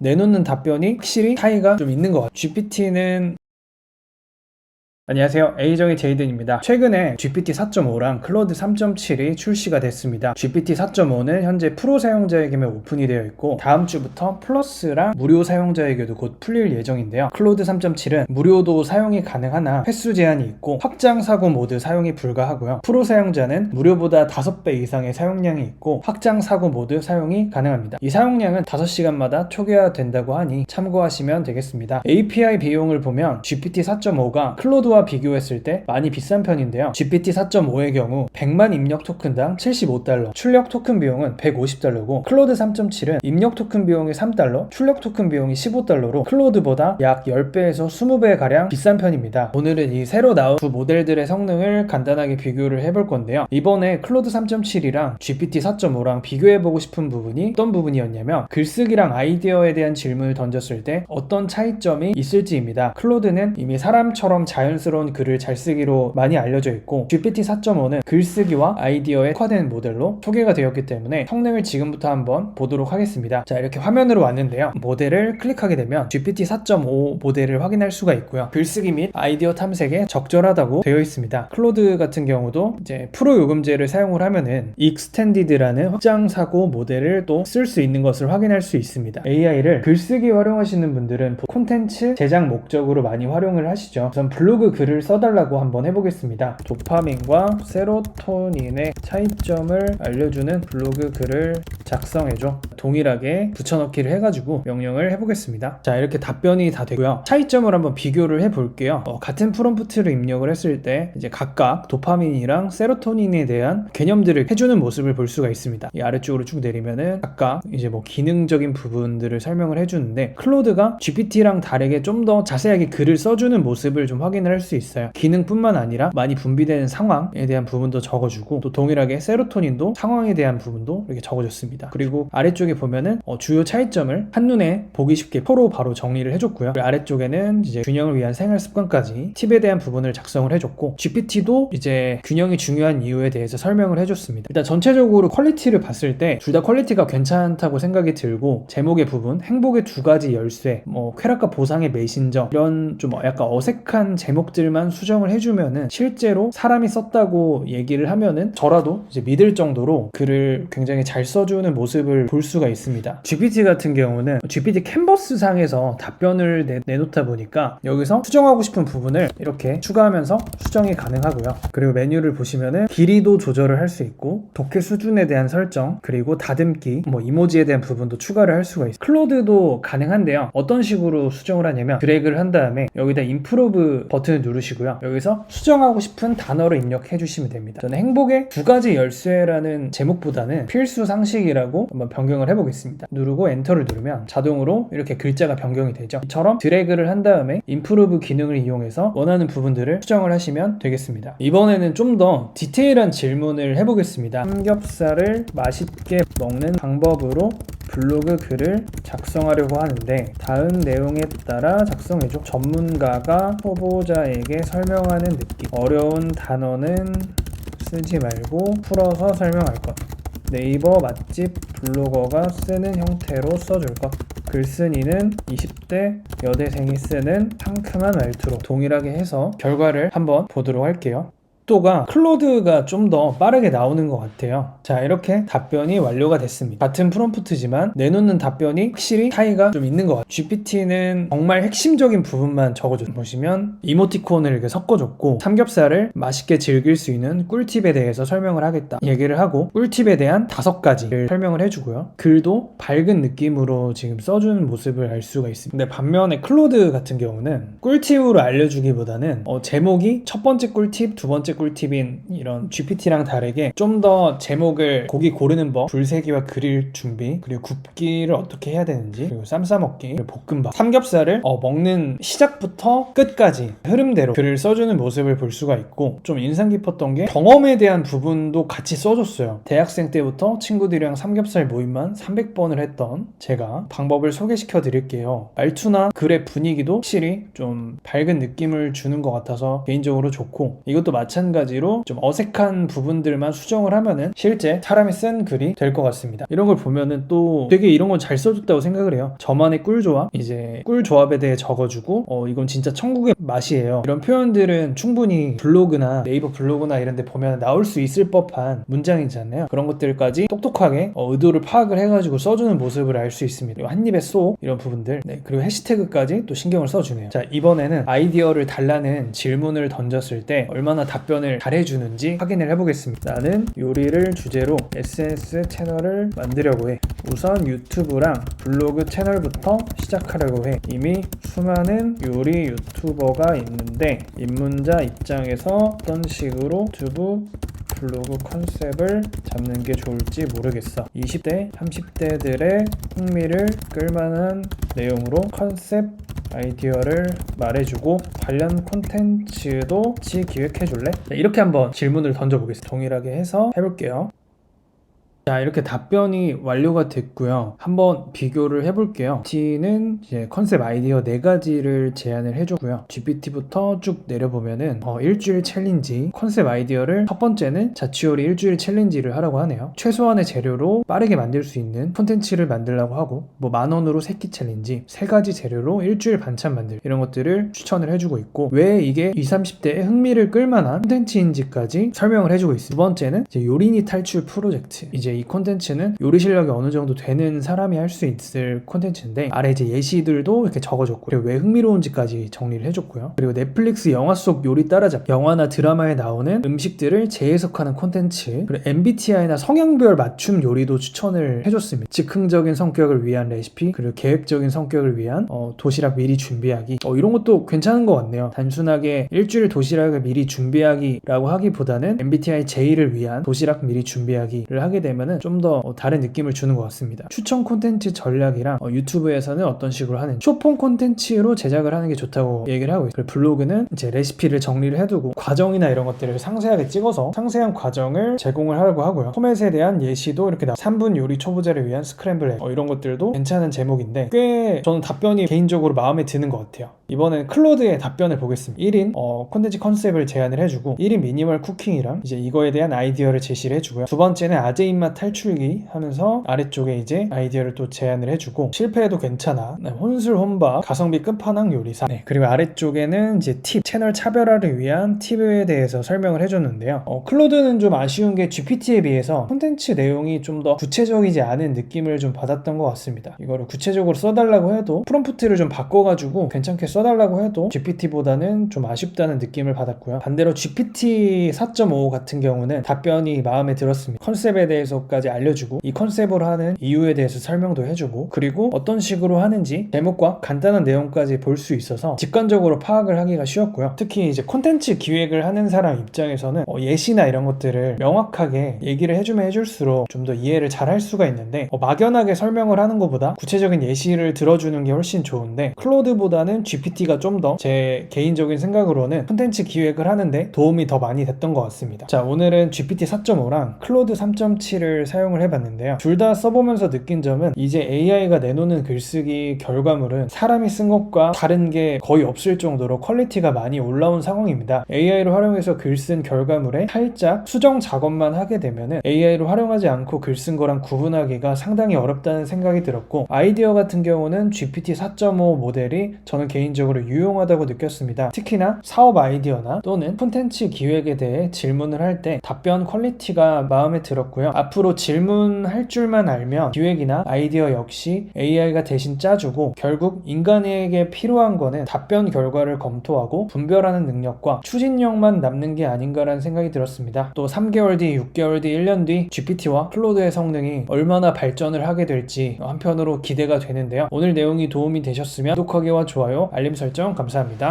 내놓는 답변이 확실히 차이가 좀 있는 것 같아요. GPT는 안녕하세요. A정의 제이든입니다. 최근에 GPT 4.5랑 클로드 3.7이 출시가 됐습니다. GPT 4.5는 현재 프로 사용자에게만 오픈이 되어 있고 다음 주부터 플러스랑 무료 사용자에게도 곧 풀릴 예정인데요. 클로드 3.7은 무료도 사용이 가능하나 횟수 제한이 있고 확장 사고 모드 사용이 불가하고요. 프로 사용자는 무료보다 5배 이상의 사용량이 있고 확장 사고 모드 사용이 가능합니다. 이 사용량은 5시간마다 초기화된다고 하니 참고하시면 되겠습니다. API 비용을 보면 GPT 4.5가 클로드와 비교했을 때 많이 비싼 편인데요. GPT 4.5의 경우 100만 입력 토큰당 $75, 출력 토큰 비용은 $150고 클로드 3.7은 입력 토큰 비용이 $3, 출력 토큰 비용이 $15로 클로드보다 약 10배에서 20배 가량 비싼 편입니다. 오늘은 이 새로 나온 두 모델들의 성능을 간단하게 비교를 해볼 건데요. 이번에 클로드 3.7이랑 GPT 4.5랑 비교해보고 싶은 부분이 어떤 부분이었냐면 글쓰기랑 아이디어에 대한 질문을 던졌을 때 어떤 차이점이 있을지입니다. 클로드는 이미 사람처럼 자연스러운 글을 잘 쓰기로 많이 알려져 있고 GPT 4.5는 글쓰기와 아이디어에 특화된 모델로 소개가 되었기 때문에 성능을 지금부터 한번 보도록 하겠습니다. 자, 이렇게 화면으로 왔는데요. 모델을 클릭하게 되면 GPT 4.5 모델을 확인할 수가 있고요. 글쓰기 및 아이디어 탐색에 적절하다고 되어 있습니다. 클로드 같은 경우도 이제 프로 요금제를 사용을 하면은 익스텐디드라는 확장 사고 모델을 또 쓸 수 있는 것을 확인할 수 있습니다. AI를 글쓰기 활용하시는 분들은 콘텐츠 제작 목적으로 많이 활용을 하시죠. 우선 블로그 글을 써달라고 한번 해보겠습니다. 도파민과 세로토닌의 차이점을 알려주는 블로그 글을 작성해줘. 동일하게 붙여넣기를 해가지고 명령을 해보겠습니다. 자, 이렇게 답변이 다 되고요. 차이점을 한번 비교를 해볼게요. 같은 프롬프트를 입력을 했을 때 이제 각각 도파민이랑 세로토닌에 대한 개념들을 해주는 모습을 볼 수가 있습니다. 이 아래쪽으로 쭉 내리면은 각각 이제 뭐 기능적인 부분들을 설명을 해주는데 클로드가 GPT랑 다르게 좀 더 자세하게 글을 써주는 모습을 좀 확인을 할 수 있어요. 기능뿐만 아니라 많이 분비되는 상황에 대한 부분도 적어주고 또 동일하게 세로토닌도 상황에 대한 부분도 이렇게 적어줬습니다. 그리고 아래쪽에 보면은 주요 차이점을 한눈에 보기 쉽게 표로 바로 정리를 해줬고요. 아래쪽에는 이제 균형을 위한 생활 습관까지 팁에 대한 부분을 작성을 해줬고 GPT도 이제 균형이 중요한 이유에 대해서 설명을 해줬습니다. 일단 전체적으로 퀄리티를 봤을 때 둘 다 퀄리티가 괜찮다고 생각이 들고 제목의 부분, 행복의 2가지 열쇠, 뭐 쾌락과 보상의 메신저 이런 좀 약간 어색한 제목들만 수정을 해주면은 실제로 사람이 썼다고 얘기를 하면은 저라도 이제 믿을 정도로 글을 굉장히 잘 써주는 모습을 볼 수가 있습니다. GPT 같은 경우는 GPT 캔버스 상에서 답변을 내놓다 보니까 여기서 수정하고 싶은 부분을 이렇게 추가하면서 수정이 가능하고요. 그리고 메뉴를 보시면은 길이도 조절을 할 수 있고 독해 수준에 대한 설정 그리고 다듬기 뭐 이모지에 대한 부분도 추가를 할 수가 있어요. 클로드도 가능한데요. 어떤 식으로 수정을 하냐면 드래그를 한 다음에 여기다 임프로브 버튼을 누르시고요. 여기서 수정하고 싶은 단어를 입력해 주시면 됩니다. 저는 행복의 2가지 열쇠라는 제목보다는 필수 상식이라고 한번 변경을 해보겠습니다. 누르고 엔터를 누르면 자동으로 이렇게 글자가 변경이 되죠. 이처럼 드래그를 한 다음에 임프로브 기능을 이용해서 원하는 부분들을 수정을 하시면 되겠습니다. 이번에는 좀 더 디테일한 질문을 해보겠습니다. 삼겹살을 맛있게 먹는 방법으로 블로그 글을 작성하려고 하는데 다음 내용에 따라 작성해줘. 전문가가 초보자에게 설명하는 느낌. 어려운 단어는 쓰지 말고 풀어서 설명할 것. 네이버 맛집 블로거가 쓰는 형태로 써줄 것. 글쓴이는 20대 여대생이 쓰는 상큼한 말투로 동일하게 해서 결과를 한번 보도록 할게요. 속도가 클로드가 좀 더 빠르게 나오는 것 같아요. 자, 이렇게 답변이 완료가 됐습니다. 같은 프롬프트지만 내놓는 답변이 확실히 차이가 좀 있는 것 같아요. GPT는 정말 핵심적인 부분만 적어줬어요. 보시면 이모티콘을 이렇게 섞어줬고 삼겹살을 맛있게 즐길 수 있는 꿀팁에 대해서 설명을 하겠다 얘기를 하고 꿀팁에 대한 5가지를 설명을 해주고요. 글도 밝은 느낌으로 지금 써주는 모습을 알 수가 있습니다. 근데 반면에 클로드 같은 경우는 꿀팁으로 알려주기보다는 제목이 첫 번째 꿀팁, 두 번째 꿀팁인 이런 GPT랑 다르게 좀 더 제목을 고기 고르는 법, 불세기와 그릴 준비, 그리고 굽기를 어떻게 해야 되는지, 그리고 쌈 싸먹기, 그리고 볶음밥, 삼겹살을 먹는 시작부터 끝까지 흐름대로 글을 써주는 모습을 볼 수가 있고 좀 인상 깊었던 게 경험에 대한 부분도 같이 써줬어요. 대학생 때부터 친구들이랑 삼겹살 모임만 300번을 했던 제가 방법을 소개시켜 드릴게요. 말투나 글의 분위기도 확실히 좀 밝은 느낌을 주는 것 같아서 개인적으로 좋고 이것도 마찬가지로 마찬가지로 좀 어색한 부분들만 수정을 하면은 실제 사람이 쓴 글이 될 것 같습니다. 이런 걸 보면은 또 되게 이런 건 잘 써줬다고 생각을 해요. 저만의 꿀조합, 이제 꿀조합에 대해 적어주고 이건 진짜 천국의 맛이에요. 이런 표현들은 충분히 블로그나 네이버 블로그나 이런 데 보면 나올 수 있을 법한 문장이잖아요. 그런 것들까지 똑똑하게 의도를 파악을 해가지고 써주는 모습을 알 수 있습니다. 그리고 한 입에 쏙 이런 부분들, 그리고 해시태그까지 또 신경을 써주네요. 자, 이번에는 아이디어를 달라는 질문을 던졌을 때 얼마나 답변을 잘해주는지 확인을 해보겠습니다. 나는 요리를 주제로 SNS 채널을 만들려고 해. 우선 유튜브랑 블로그 채널부터 시작하려고 해. 이미 수많은 요리 유튜버가 있는데 입문자 입장에서 어떤 식으로 유튜브 블로그 컨셉을 잡는 게 좋을지 모르겠어. 20대, 30대들의 흥미를 끌만한 내용으로 컨셉 아이디어를 말해주고 관련 콘텐츠도 같이 기획해줄래? 이렇게 한번 질문을 던져보겠습니다. 동일하게 해서 해볼게요. 자, 이렇게 답변이 완료가 됐고요. 한번 비교를 해볼게요. GPT는 이제 컨셉 아이디어 4가지를 제안을 해줬고요. GPT부터 쭉 내려보면은 일주일 챌린지, 컨셉 아이디어를 첫 번째는 자취요리 일주일 챌린지를 하라고 하네요. 최소한의 재료로 빠르게 만들 수 있는 콘텐츠를 만들라고 하고, 뭐 10,000원으로 세끼 챌린지, 3가지 재료로 일주일 반찬 만들, 이런 것들을 추천을 해주고 있고, 왜 이게 20, 30대의 흥미를 끌만한 콘텐츠인지까지 설명을 해주고 있어요. 두 번째는 이제 요리니 탈출 프로젝트. 이제 이 콘텐츠는 요리 실력이 어느 정도 되는 사람이 할 수 있을 콘텐츠인데, 아래 이제 예시들도 이렇게 적어줬고, 그리고 왜 흥미로운지까지 정리를 해줬고요. 그리고 넷플릭스 영화 속 요리 따라잡기, 영화나 드라마에 나오는 음식들을 재해석하는 콘텐츠, 그리고 MBTI나 성향별 맞춤 요리도 추천을 해줬습니다. 즉흥적인 성격을 위한 레시피, 그리고 계획적인 성격을 위한 도시락 미리 준비하기, 이런 것도 괜찮은 것 같네요. 단순하게 일주일 도시락을 미리 준비하기라고 하기보다는 MBTI J를 위한 도시락 미리 준비하기를 하게 되면 좀 더 다른 느낌을 주는 것 같습니다. 추천 콘텐츠 전략이랑 유튜브에서는 어떤 식으로 하는지, 쇼폼 콘텐츠로 제작을 하는 게 좋다고 얘기를 하고 있어요. 블로그는 이제 레시피를 정리를 해두고 과정이나 이런 것들을 상세하게 찍어서 상세한 과정을 제공을 하려고 하고요. 포맷에 대한 예시도 이렇게 3분 요리 초보자를 위한 스크램블 egg, 이런 것들도 괜찮은 제목인데 꽤 저는 답변이 개인적으로 마음에 드는 것 같아요. 이번엔 클로드의 답변을 보겠습니다. 1인 콘텐츠 컨셉을 제안을 해주고, 1인 미니멀 쿠킹이랑 이제 이거에 대한 아이디어를 제시를 해주고요. 두 번째는 아재 입맛 탈출기 하면서 아래쪽에 이제 아이디어를 또 제안을 해주고, 실패해도 괜찮아, 혼술 혼밥 가성비 끝판왕 요리사, 그리고 아래쪽에는 이제 팁, 채널 차별화를 위한 팁에 대해서 설명을 해줬는데요. 클로드는 좀 아쉬운 게 GPT에 비해서 콘텐츠 내용이 좀 더 구체적이지 않은 느낌을 좀 받았던 것 같습니다. 이거를 구체적으로 써달라고 해도, 프롬프트를 좀 바꿔가지고 괜찮게 써달라고 해도 GPT보다는 좀 아쉽다는 느낌을 받았고요. 반대로 GPT 4.5 같은 경우는 답변이 마음에 들었습니다. 컨셉에 대해서까지 알려주고, 이 컨셉으로 하는 이유에 대해서 설명도 해주고, 그리고 어떤 식으로 하는지 제목과 간단한 내용까지 볼 수 있어서 직관적으로 파악을 하기가 쉬웠고요. 특히 이제 콘텐츠 기획을 하는 사람 입장에서는 예시나 이런 것들을 명확하게 얘기를 해주면 해줄수록 좀 더 이해를 잘 할 수가 있는데, 막연하게 설명을 하는 것보다 구체적인 예시를 들어주는 게 훨씬 좋은데, 클로드보다는 GPT가 좀 더 제 개인적인 생각으로는 콘텐츠 기획을 하는데 도움이 더 많이 됐던 것 같습니다. 자, 오늘은 GPT 4.5랑 클로드 3.7을 사용을 해봤는데요. 둘 다 써보면서 느낀 점은, 이제 AI가 내놓는 글쓰기 결과물은 사람이 쓴 것과 다른 게 거의 없을 정도로 퀄리티가 많이 올라온 상황입니다. AI를 활용해서 글 쓴 결과물에 살짝 수정 작업만 하게 되면은 AI를 활용하지 않고 글 쓴 거랑 구분하기가 상당히 어렵다는 생각이 들었고, 아이디어 같은 경우는 GPT 4.5 모델이 저는 개인적으로 유용하다고 느꼈습니다. 특히나 사업 아이디어나 또는 콘텐츠 기획에 대해 질문을 할 때 답변 퀄리티가 마음에 들었고요. 앞으로 질문할 줄만 알면 기획이나 아이디어 역시 AI가 대신 짜주고, 결국 인간에게 필요한 거는 답변 결과를 검토하고 분별하는 능력과 추진력만 남는 게 아닌가라는 생각이 들었습니다. 또 3개월 뒤, 6개월 뒤, 1년 뒤 GPT와 클로드의 성능이 얼마나 발전을 하게 될지 한편으로 기대가 되는데요. 오늘 내용이 도움이 되셨으면 구독하기와 좋아요, 알림 설정 감사합니다.